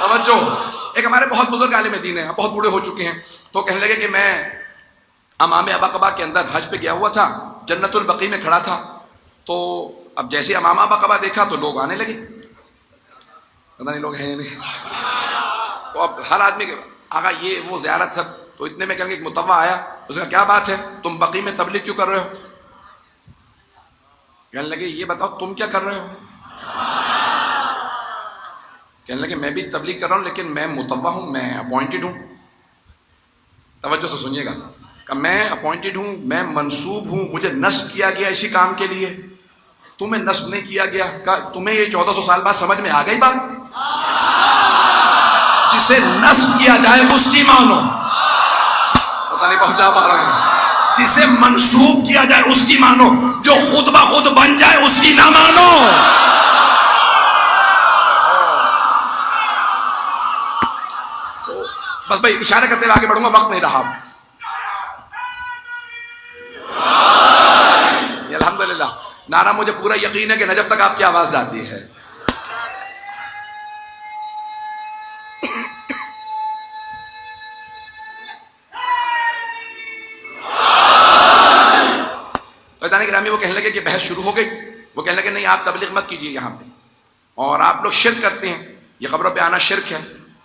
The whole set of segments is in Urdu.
توجہ. ایک ہمارے بہت بزرگ عالم دین ہیں, بہت بوڑھے ہو چکے ہیں, تو کہنے لگے کہ میں امام ابقبہ کے اندر حج پہ گیا ہوا تھا, جنت البقیع میں کھڑا تھا, تو اب جیسے امام ابقبہ دیکھا تو لوگ آنے لگے, پتہ نہیں لوگ ہیں یا نہیں, تو اب ہر آدمی کے آگا یہ وہ زیارت سب, تو اتنے میں کہیں گے ایک متوع آیا, اس نے کہا کیا بات ہے, تم بقیع میں تبلیغ کیوں کر رہے ہو؟ کہنے لگے یہ بتاؤ تم کیا کر رہے ہو؟ کہنے لگے میں بھی تبلیغ کر رہا ہوں لیکن میں متوع ہوں, میں اپوائنٹڈ ہوں. توجہ سے سنیے گا, کہ میں اپوائنٹڈ ہوں, میں منصوب ہوں, مجھے نصب کیا گیا اسی کام کے لیے, تمہیں نصب نہیں کیا گیا. تمہیں یہ 1400 سال بعد سمجھ میں آ گئی بات؟ جسے نصب کیا جائے اس کی مانو, پتہ نہیں پہنچا پا رہے ہیں. جسے منسوب کیا جائے اس کی مانو, جو خود بخود بن جائے اس کی نہ مانو. بس بھائی اشارہ کرتے ہوئے آگے بڑھوں گا, وقت نہیں رہا. الحمدللہ نعرہ مجھے پورا یقین ہے کہ نجف تک آپ کی آواز جاتی ہے. وہ کہنے لگے کہ بحث شروع ہو گئی. وہ کہنے لگے نہیں آپ تبلیغ مت کیجیے یہاں پہ, اور آپ لوگ شرک کرتے ہیں, یہ قبروں پہ آنا شرک ہے,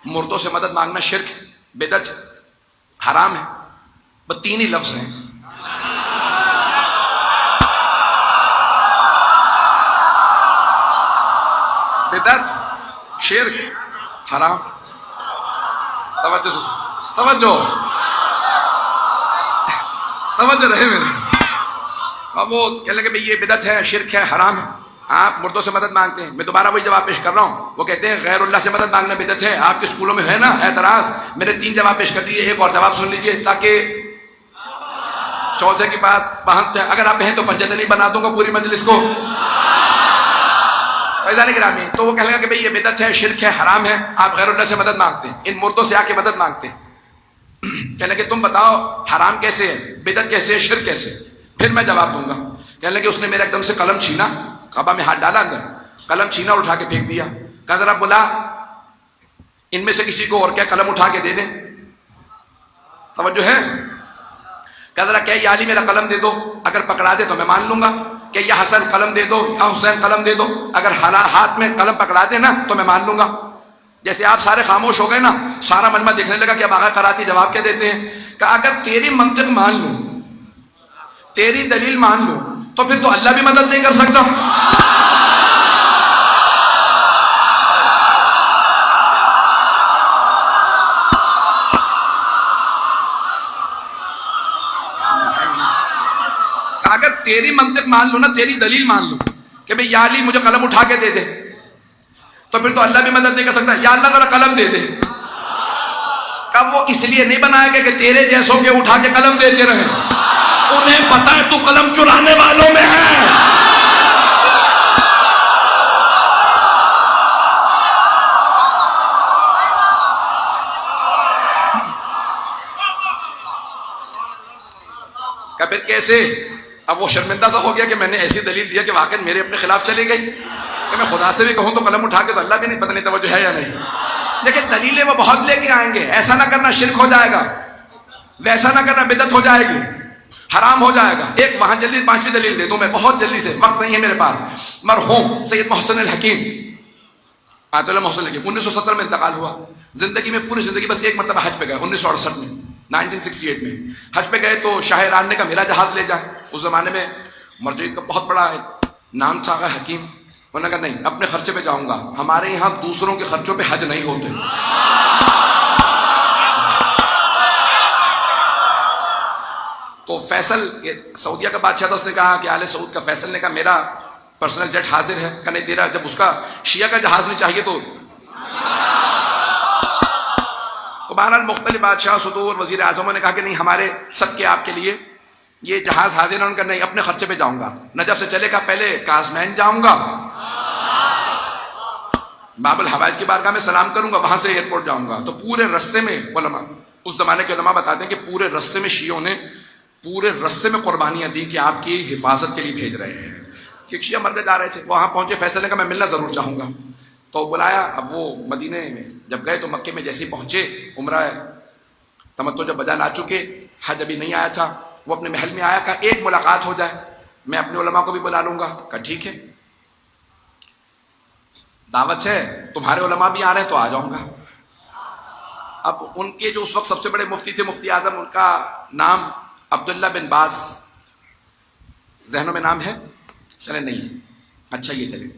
مردوں سے مدد مانگنا شرک ہے, بدعت ہے, حرام ہے. بس 3 ہی لفظ ہیں. بدعت, شرک, حرام. توجہ رہے میرے. اب وہ کہنے لگے بھئی یہ بدعت ہے, شرک ہے, حرام ہے, آپ مردوں سے مدد مانگتے ہیں. میں دوبارہ وہی جواب پیش کر رہا ہوں. وہ کہتے ہیں غیر اللہ سے مدد مانگنا بدعت ہے. آپ کے اسکولوں میں ہے نا اعتراض. میں نے 3 جواب پیش کر دیے, ایک اور جواب سن لیجئے تاکہ چوتھے کی بات اگر آپ ہیں تو پنجہ نہیں بنا دوں گا پوری مجلس کو. فیضان گرامی, تو وہ کہنے لگا کہ بھئی یہ بدعت ہے, شرک ہے, حرام ہے, آپ غیر اللہ سے مدد مانگتے ہیں, ان مردوں سے آ کے مدد مانگتے ہیں. کہنے لگے تم بتاؤ حرام کیسے ہے, بدعت کیسے ہے, شرک کیسے ہے, پھر میں جواب دوں گا. کہنے لگے اس نے میرا ایک دم سے قلم چھینا, کعبہ میں ہاتھ ڈالا اندر, قلم چھینا اور اٹھا کے پھینک دیا. کہا ذرا بلا ان میں سے کسی کو اور کیا قلم اٹھا کے دے دیں. توجہ ہے. کہا ذرا کہ یا علی میرا قلم دے دو, اگر پکڑا دے تو میں مان لوں گا. کہ یا حسن قلم دے دو, یا حسین قلم دے دو, اگر ہاتھ میں قلم پکڑا دے نا تو میں مان لوں گا. جیسے آپ سارے خاموش ہو گئے نا, سارا مجمع دیکھنے لگا کہ اب آقا قراتی جواب کیا دیتے ہیں. کہ اگر تیری منطق مان لوں, تیری دلیل مان لوں, تو پھر تو اللہ بھی مدد نہیں کر سکتا. اگر تیری منطق مان لوں نا, تیری دلیل مان لوں کہ بھئی یا علی مجھے قلم اٹھا کے دے دے, تو پھر تو اللہ بھی مدد نہیں کر سکتا. یا اللہ ذرا قلم دے دے. کب وہ اس لیے نہیں بنایا گیا کہ تیرے جیسوں کے اٹھا کے قلم دیتے رہے, انہیں پتا ہے تو قلم چرانے والوں میں ہے. کہ پھر کیسے؟ اب وہ شرمندہ سا ہو گیا کہ میں نے ایسی دلیل دیا کہ واقعی میرے اپنے خلاف چلی گئی. کہ میں خدا سے بھی کہوں تو قلم اٹھا کے تو اللہ بھی نہیں, پتہ نہیں توجہ ہے یا نہیں. دیکھیں دلیلیں وہ بہت لے کے آئیں گے, ایسا نہ کرنا شرک ہو جائے گا, ویسا نہ کرنا بدعت ہو جائے گی, حرام ہو جائے گا. ایک وہاں جلدی 5ویں دلیل دے دوں میں بہت جلدی سے, وقت نہیں ہے میرے پاس. مرحوم سید محسن الحکیم, آیت اللہ محسن الحکیم, 1970 میں انتقال ہوا. زندگی میں پوری زندگی بس ایک مرتبہ حج پہ گئے 1968 میں, 1968 میں حج پہ گئے تو شاہ ایران نے کہا میرا جہاز لے جائے. اس زمانے میں مرجعیت کا بہت بڑا نام تھا حکیم. انہوں نے کہا نہیں اپنے خرچے پہ جاؤں گا, ہمارے یہاں دوسروں کے خرچوں پہ حج نہیں ہوتے. تو فیصل سعودیہ کا بادشاہ تھا, اس نے کہا کہ آل سعود کا فیصل نے کہا میرا پرسنل جیٹ حاضر ہے. کہ نہیں تیرا, جب اس کا شیعہ کا جہاز نہیں چاہیے تو بہرحال مختلف بادشاہ, صدور, وزیر اعظموں نے کہا کہ نہیں ہمارے سب کے آپ کے لیے یہ جہاز حاضر ہے. ان کا نہیں اپنے خرچے پہ جاؤں گا. نجف سے چلے گا پہلے کازمین جاؤں گا, باب الحوائج کی بارگاہ میں سلام کروں گا, وہاں سے ایئرپورٹ جاؤں گا. تو پورے رستے میں علماء, اس زمانے کے علماء بتاتے ہیں کہ پورے رستے میں شیعوں نے پورے رستے میں قربانیاں دی کہ آپ کی حفاظت کے لیے بھیج رہے ہیں. کہ شیعہ مرد جا رہے تھے, وہاں پہنچے, فیصل نے کہا میں ملنا ضرور چاہوں گا. تو بلایا. اب وہ مدینے میں جب گئے تو مکے میں جیسے پہنچے, عمرہ تمتع جب بجا لا چکے, حج ابھی نہیں آیا تھا, وہ اپنے محل میں آیا, کہا ایک ملاقات ہو جائے, میں اپنے علماء کو بھی بلا لوں گا. کہا ٹھیک ہے, دعوت ہے, تمہارے علماء بھی آ رہے ہیں تو آ جاؤں گا. اب ان کے جو اس وقت سب سے بڑے مفتی تھے, مفتی اعظم, ان کا نام عبداللہ بن باز, ذہنوں میں نام ہے؟ چلے نہیں ہے, اچھا یہ چلے.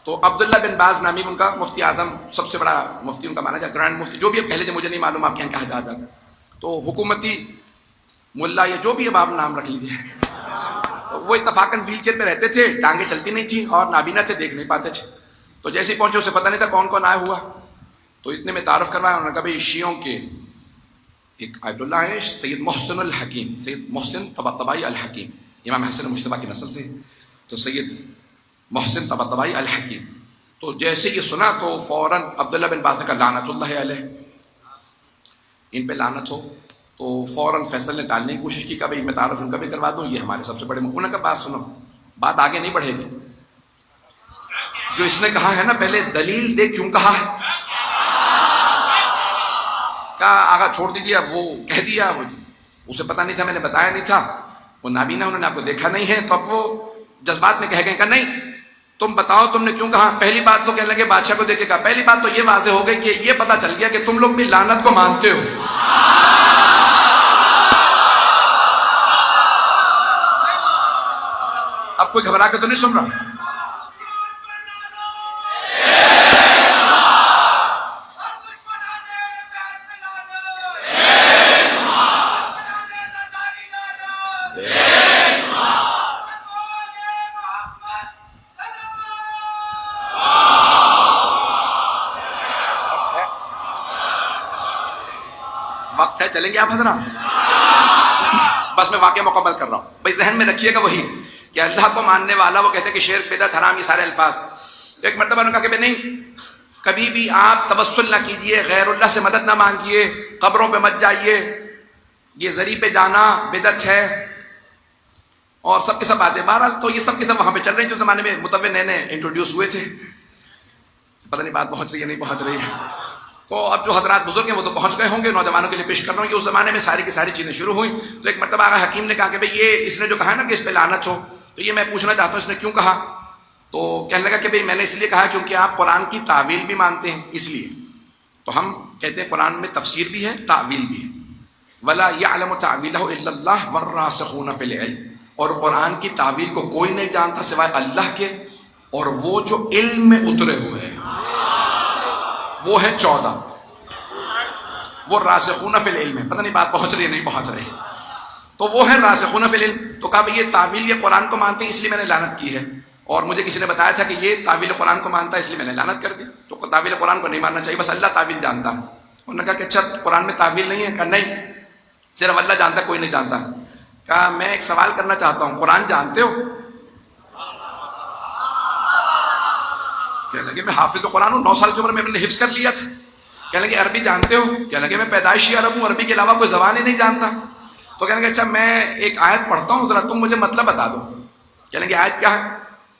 تو عبداللہ بن باز نامی ان کا مفتی اعظم, سب سے بڑا مفتی ان کا مانا جاتا, گرینڈ مفتی, جو بھی ہے, پہلے سے مجھے نہیں معلوم آپ کے یہاں کہا جاتا. تو حکومتی ملا یا جو بھی اب آپ نام رکھ لیجیے. وہ اتفاقاً ویل چیئر پہ رہتے تھے, ٹانگیں چلتی نہیں تھیں اور نابینا تھے, دیکھ نہیں پاتے تھے. تو جیسے ہی پہنچے اسے پتہ نہیں تھا کون کون آیا ہوا, تو اتنے میں تعارف کروایا. انہوں نے کہا بھائی شیعوں کے ایک آیت اللہ ہے, سید محسن الحکیم, سید محسن طباطبائی الحکیم, امام حسن مجتبی کی نسل سے, تو سید محسن طباطبائی الحکیم. تو جیسے یہ سنا تو فوراً عبداللہ بن باز نے کہا لعنت اللہ علیہ, ان پہ لعنت ہو. تو فوراً فیصل نے ٹالنے کی کوشش کی, کہ بھائی میں تعارف ان کا بھی کروا دوں, یہ ہمارے سب سے بڑے. انہوں نے کہا بات سنو, بات آگے نہیں بڑھے گی, جو اس نے کہا ہے نا پہلے دلیل دے کیوں کہا ہے. کہا آگا چھوڑ دیجیے, اب وہ کہہ دیا, اسے پتہ نہیں تھا, میں نے بتایا نہیں تھا, وہ نابینا, انہوں نے آپ کو دیکھا نہیں ہے, تو اب وہ جذبات میں کہہ گئے. کہا نہیں تم بتاؤ تم نے کیوں کہا. پہلی بات تو کہنے لگے بادشاہ کو دیکھ کے کہا, پہلی بات تو یہ واضح ہو گئی کہ یہ پتہ چل گیا کہ تم لوگ بھی لعنت کو مانتے ہو. اب کوئی گھبرا کے تو نہیں سن رہا. وقت ہے, چلیں گے آپ حضرات؟ بس میں واقعہ مکمل کر رہا ہوں. بھائی ذہن میں رکھیے گا وہی کہ اللہ کو ماننے والا, وہ کہتے ہیں کہ شرک بدعت حرام, یہ سارے الفاظ. ایک مرتبہ انہوں نے کہا کہ نہیں, کبھی بھی آپ توسل نہ کیجئے, غیر اللہ سے مدد نہ مانگیے, قبروں پہ مت جائیے, یہ ذری پہ جانا بدعت ہے, اور سب کے سب باتیں. بہرحال تو یہ سب کے سب وہاں پہ چل رہے ہیں جو زمانے میں متوے نئے نئے انٹروڈیوس ہوئے تھے. پتہ نہیں بات پہنچ رہی ہے نہیں پہنچ رہی ہے. تو اب جو حضرات بزرگ ہیں وہ تو پہنچ گئے ہوں گے, نوجوانوں کے لیے پیش کر رہا ہوں کہ اس زمانے میں ساری کی ساری چیزیں شروع ہوئیں. تو ایک مرتبہ آقا حکیم نے کہا کہ بھئی یہ اس نے جو کہا نا کہ اس پہ لعنت ہو, تو یہ میں پوچھنا چاہتا ہوں اس نے کیوں کہا. تو کہنے لگا کہ بھئی میں نے اس لیے کہا کیونکہ آپ قرآن کی تعویل بھی مانتے ہیں, اس لیے. تو ہم کہتے ہیں قرآن میں تفسیر بھی ہے, تعویل بھی ہے. وَلَا يَعْلَمُ تَعْوِيلَهُ إِلَّا اللَّهُ وَالرَّاسِخُونَ فِي الْعِلْمِ, اور قرآن کی تعویل کو کوئی نہیں جانتا سوائے اللہ کے, اور وہ جو علم میں اترے ہوئے ہیں وہ ہیں 14, وہ راسخون فی العلم ہے. پتہ نہیں بات پہنچ رہی ہے نہیں پہنچ رہی. تو وہ ہیں راسخون فی العلم. تو کہا یہ تعویل یہ قرآن کو مانتے ہیں اس لیے میں نے لعنت کی ہے, اور مجھے کسی نے بتایا تھا کہ یہ تعویل قرآن کو مانتا ہے اس لیے میں نے لعنت کر دی. تو تعویل قرآن کو نہیں ماننا چاہیے, بس اللہ تعویل جانتا ہے. انہوں نے کہا کہ اچھا قرآن میں تعویل نہیں ہے. کہا نہیں, صرف اللہ جانتا, کوئی نہیں جانتا. کہا میں ایک سوال کرنا چاہتا ہوں, قرآن جانتے ہو؟ کہنے لگے میں حافظ قرآن ہوں, 9 سال کی عمر میں نے حفظ کر لیا تھا. کہنے لگے عربی جانتے ہو؟ کہنے لگے میں پیدائشی عرب ہوں, عربی کے علاوہ کوئی زبان ہی نہیں جانتا. تو کہنے لگے اچھا میں ایک آیت پڑھتا ہوں, ذرا تم مجھے مطلب بتا دو. کہنے لگے آیت کیا ہے؟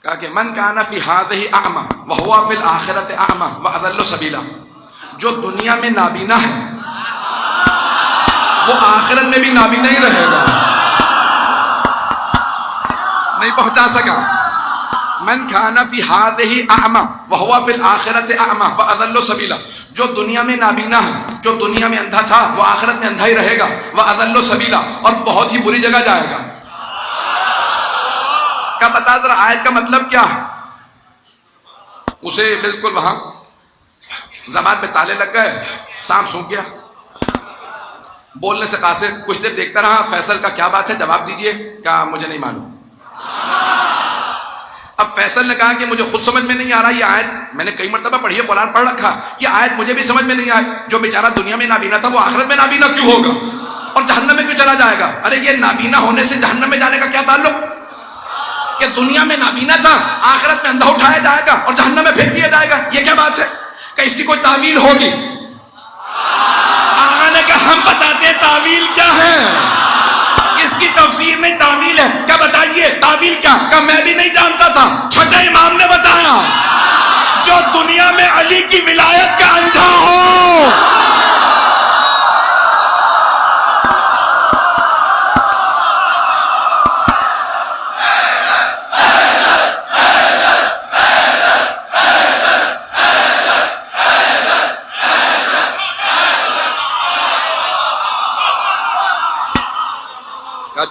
کہا کہ من کان فی ہذہ اعمی وہو فی الآخرۃ اعمی واضل سبیلا, جو دنیا میں نابینا ہے وہ آخرت میں بھی نابینا ہی رہے گا. نہیں پہنچا سکا. من کان فی ہذہ اعمی وہو فی الآخرۃ اعمی واضل سبیلا, جو دنیا میں نابینا ہے, جو دنیا میں اندھا تھا وہ آخرت میں اندھا ہی رہے گا. واضل سبیلا, اور بہت ہی بری جگہ جائے گا. کیا بتا ذرا آیت کا مطلب کیا ہے؟ اسے بالکل وہاں زبان پہ تالے لگ گئے, سانپ سونپ گیا. بولنے سے قاصر, کچھ دیر دیکھتا رہا. فیصل کا کیا بات ہے, جواب دیجئے. کہا مجھے نہیں معلوم. اب فیصل نے کہا کہ مجھے خود سمجھ میں نہیں آ رہا, یہ آیت میں نے کئی مرتبہ پڑھی ہے, قرآن پڑھ رکھا, یہ آیت مجھے بھی سمجھ میں نہیں آئی. جو بیچارہ دنیا میں نابینا تھا وہ آخرت میں نابینا کیوں ہوگا اور جہنم میں کیوں چلا جائے گا؟ ارے یہ نابینا ہونے سے جہنم میں جانے کا کیا تعلق؟ کہ دنیا میں نابینا تھا, آخرت میں اندھا اٹھایا جائے گا اور جہنم میں پھینک دیا جائے گا, یہ کیا بات ہے؟ کہ اس کی کوئی تعویل ہوگی. آقا نے کہا ہم بتاتے ہیں تعویل کیا ہے, اس کی تفسیر میں تعویل ہے. کیا بتائیے تعویل کیا؟ کہ میں بھی نہیں جانتا تھا, چھٹے امام نے بتایا. جو دنیا میں علی کی ولایت کا اندھا ہو.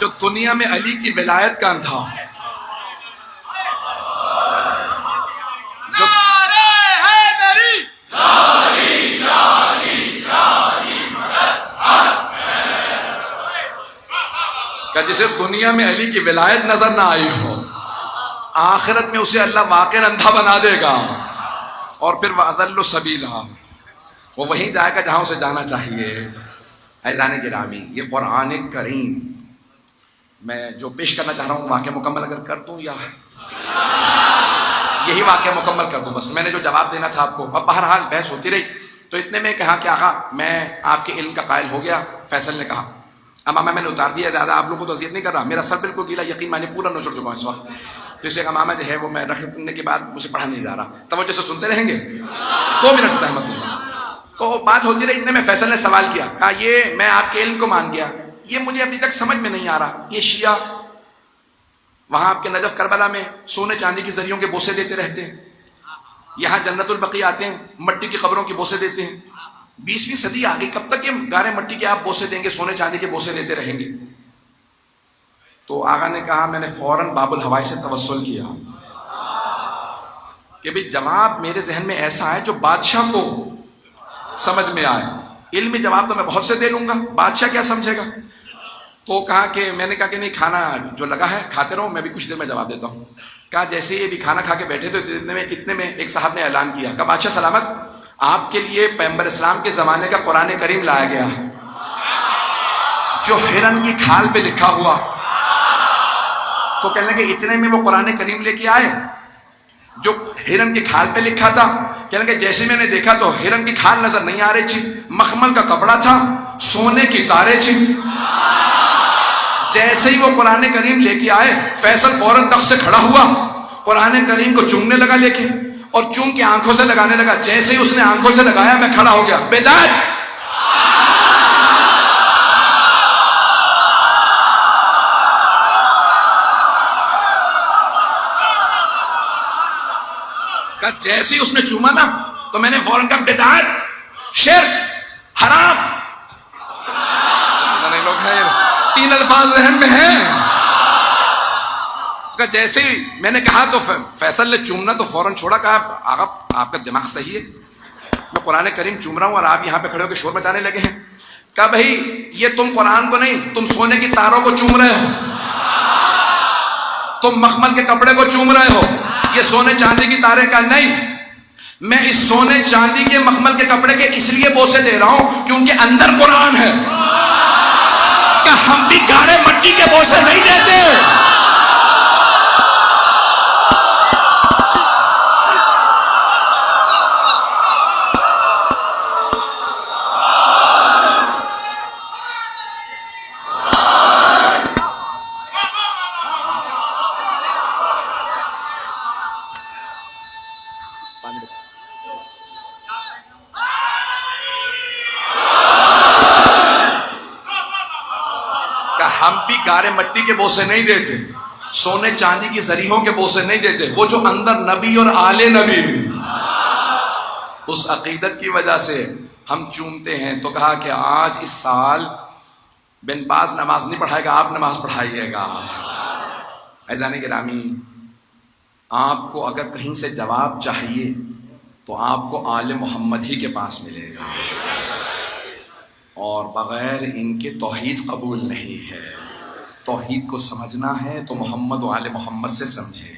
جو دنیا میں علی کی ولایت کا اندھا ہو. جسے دنیا میں علی کی ولایت نظر نہ آئی ہو، آخرت میں اسے اللہ واقعا اندھا بنا دے گا، اور پھر وَأَضَلُّ سَبِيلًا، وہ وہیں جائے گا جہاں اسے جانا چاہیے. عزیزان گرامی، یہ قرآن کریم میں جو پیش کرنا چاہ رہا ہوں واقعہ مکمل اگر کر دوں یا یہی واقعہ مکمل کر دوں، بس میں نے جو جواب دینا تھا آپ کو. اب بہرحال بحث ہوتی رہی تو اتنے میں کہا کہ آقا میں آپ کے علم کا قائل ہو گیا. فیصل نے کہا امامہ میں نے اتار دیا، زیادہ آپ لوگوں کو تو اذیت نہیں کر رہا، میرا سر بالکل گیلا، یقین مانے پورا نچڑ چکا ہوں اس وقت. تو اسے امامہ جو ہے وہ میں رکھنے کے بعد مجھے پڑھا نہیں جا رہا، توجہ سے سنتے رہیں گے، 2 منٹ تحمت دوں گا. تو بات ہوتی رہی، اتنے میں فیصل نے سوال کیا، کہا یہ میں آپ کے علم کو مان گیا، یہ مجھے ابھی تک سمجھ میں نہیں آ رہا، یہ شیعہ وہاں آپ کے نجف کربلا میں سونے چاندی کی زریوں کے بوسے دیتے رہتے ہیں، یہاں جنت البقیع آتے ہیں مٹی کی قبروں کے بوسے دیتے ہیں. 20ویں صدی آ گئی، کب تک یہ گارے مٹی کے آپ بوسے دیں گے، سونے چاندی کے بوسے دیتے رہیں گے؟ تو آقا نے کہا، میں نے فوراً باب الہوائی سے توسل کیا کہ بھی جواب میرے ذہن میں ایسا ہے جو بادشاہ کو سمجھ میں آئے. علمی جواب تو میں بہت سے دے لوں گا، بادشاہ کیا سمجھے گا؟ تو کہا کہ میں نے کہا کہ نہیں، کھانا جو لگا ہے کھاتے رہو، میں بھی کچھ دیر میں جواب دیتا ہوں. کہا جیسے یہ بھی کھانا کھا کے بیٹھے تو اتنے میں ایک صاحب نے اعلان کیا، کہا بادشاہ سلامت، آپ کے لیے پیغمبر اسلام کے زمانے کا قرآن کریم لایا گیا جو ہرن کی کھال پہ لکھا ہوا. تو کہنے لگے اتنے میں وہ قرآن کریم لے کے آئے جو ہرن کی کھال پہ لکھا تھا. کہنے لگے جیسے میں نے دیکھا تو ہرن کی کھال نظر نہیں آ رہی تھی، مخمل کا کپڑا تھا، سونے کی تاریں تھی. جیسے ہی وہ قرآن کریم لے کے آئے، فیصل فوراً تخت سے کھڑا ہوا، قرآن کریم کو چومنے لگا لے کے، اور چوم کے آنکھوں سے لگانے لگا. جیسے ہی اس نے آنکھوں سے لگایا میں کھڑا ہو گیا. بدعت، کہ جیسے ہی اس نے چوما نا تو میں نے فوراً کہا بدعت، شرک، حرام. نہیں لوگ ہیں 3 الفاظ ذہن میں ہیں. جیسے ہی میں نے کہا تو فیصل نے چومنا تو فوراً چھوڑا. کہا آقا آپ کا دماغ صحیح ہے، میں قرآن کریم چوم رہا ہوں اور آپ یہاں پہ کھڑے ہو کے شور مچانے لگے ہیں. کہا بھائی یہ تم قرآن کو نہیں، تم سونے کی تاروں کو چوم رہے ہو، تم مخمل کے کپڑے کو چوم رہے ہو، یہ سونے چاندی کی تارے کا نہیں. میں اس سونے چاندی کے مخمل کے کپڑے کے اس لیے بوسے دے رہا ہوں کیونکہ اندر قرآن ہے. کہ ہم بھی گارے مٹی کے بوسے نہیں دیتے. ہم بھی گارے مٹی کے بوسے نہیں دیتے، سونے چاندی کی زریحوں کے بوسے نہیں دیتے. وہ جو اندر نبی اور آل نبی اس عقیدت کی وجہ سے ہم چومتے ہیں. تو کہا کہ آج اس سال بن باز نماز نہیں پڑھائے گا، آپ نماز پڑھائیے گا. عزیزان گرامی، آپ کو اگر کہیں سے جواب چاہیے تو آپ کو آل محمد ہی کے پاس ملے گا، اور بغیر ان کے توحید قبول نہیں ہے. توحید کو سمجھنا ہے تو محمد و آل محمد سے سمجھے.